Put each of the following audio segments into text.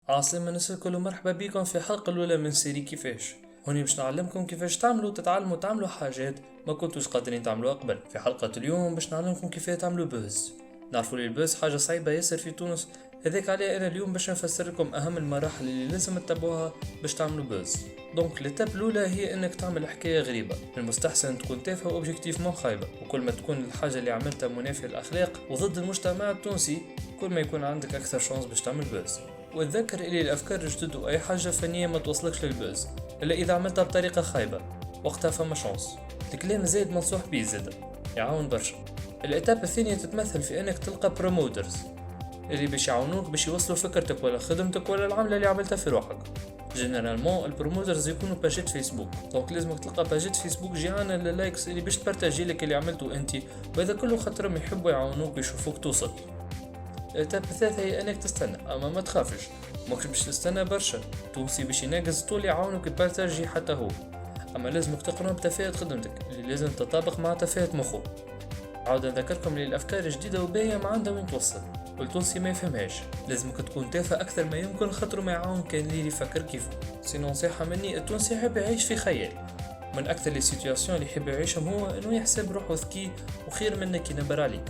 عاصمة الناس الكل، مرحبا بكم في الحلقة الأولى من سيري كيفاش. هوني باش نعلمكم كيفاش تتعلموا حاجات ما كنتوش قادرين تعملوها قبل. في حلقة اليوم باش نعلمكم كيفاش تعملوا بوز. نعرفوا لي البوز حاجة صعيبة ياسر في تونس، هذاك عليه أنا اليوم باش نفسر لكم أهم المراحل اللي لازم تتبعوها باش تعملوا بوز. دونك الإتاب الأولى هي إنك تعمل حكاية غريبة، المستحسن تكون تافهة وأوبجيكتيف مو خايبة، وكل ما تكون الحاجة اللي عملتها منافية للأخلاق وضد المجتمع التونسي كل ما يكون عندك أكثر شانس باش تعمل بوز. وتذكر إلي الأفكار الجدد وأي حاجة فنية ما توصلكش للبوز إلا إذا عملتها بطريقة خايبة، وقتها فما شانس. الكلام زايد منصوح بيه زادا يعاون برشا. الإتابة الثانية تتمثل في أنك تلقى بروموترز اللي باش يعاونوك باش يوصلوا فكرتك ولا خدمتك ولا العملة اللي عملتها في روحك. جينيرالمون البروموترز يكونوا باجات فيسبوك، دونك لازمك تلقى باجات فيسبوك جيعانة لللايكس اللي باش تبارتاجي لك اللي عملته انت، وهذا كله خاطرهم يحبوا يعاونوك ويشوفوك توصل. الإتابة الثالثة هي أنك تستنى، أما ما تخافش ماكش باش تستنى برشا، تونسي باش يناقز طول يعاونك يبارتاجي حتى هو، أما لازمك تقرن بتفاهة خدمتك اللي لازم تطابق مع تفاهة مخه. عاود نذكركم لي الأفكار الجديدة وباهية ما عندها وين توصل، والتونسي ما يفهمهاش، لازمك تكون تافه أكثر ما يمكن خاطر ما يعاون كان اللي يفكر كيفه. سينو نصيحة مني، التونسي يحب يعيش في خيال. من أكثر لي سيتواسيون اللي يحب يعيشهم هو إنه يحسب روحه ذكي وخير منك ينبر عليك.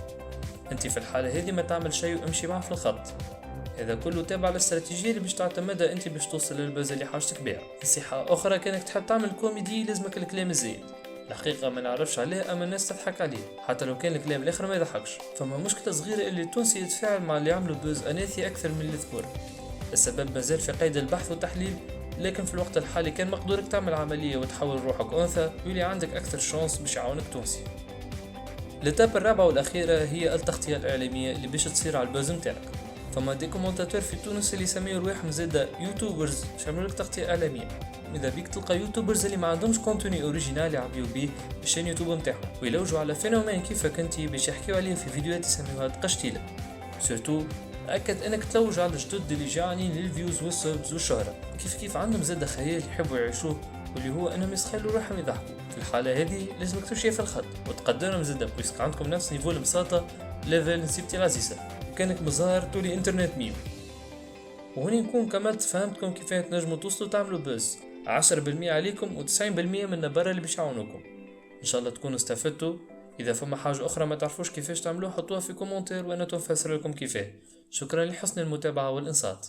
انت في الحالة هذه ما تعمل شيء وامشي معه في الخط، هذا كله تابع الاستراتيجية اللي باش تعتمدها انت باش توصل للبوز اللي حاجتك بيها. نصيحة اخرى، كانك تحب تعمل كوميدي لازمك الكلام الزايد. الحقيقة ما نعرفش عليه، اما الناس تضحك عليه حتى لو كان الكلام الاخر ما يضحكش. فما مشكلة صغيرة اللي التونسي يتفاعل مع اللي يعملوا بوز اناثي اكثر من الذكور. السبب مازال في قيد البحث والتحليل، لكن في الوقت الحالي كان مقدورك تعمل عملية وتحول روحك انثى يولي عندك اكثر شانس باش يعاونك تونسي. الإتابة الرابعة والأخيرة هي التغطية الإعلامية اللي باش تصير على البوز متاعك. فما دي كومنتاتور في تونس اللي يسميو رواحهم زادا يوتيوبرز باش يعملوا لك تغطية إعلامية. إذا بيك تلقى يوتيوبرز اللي ما عندهمش كونتوني أوريجينال يعبيو بيه الشين يوتيوب متاعهم ويلوجوا على فينومين كيفك انتي باش يحكيو عليه في فيديوهات يسميوها تقشتيلة. سورتو أكد انك تلوج على الجدد اللي جاعانين للفيوز والسبز والشهرة، كيف عندهم زادا خيال يحبوا يعيشوه، واللي هو انهم يسخلوا روحهم يضحكوا. في الحالة هذه لازمك تمشي في الخط وتقدرهم زادا بويسك عندكم نفس نيفو البساطة ليفل نسيبتي غازيسة، وكانك مظاهر تولي انترنت ميم. وهني نكون كملت فهمتكم كيف تنجموا توصلوا تعملوا بوز. 10% عليكم و90% من برا اللي باش يعاونوكم. ان شاء الله تكونوا استفدتوا. اذا فما حاجة اخرى ما تعرفوش كيفاش تعملوها حطوها في كومنتير وانا تنفسر لكم كيفاه. شكرا لحسن المتابعة والانصات.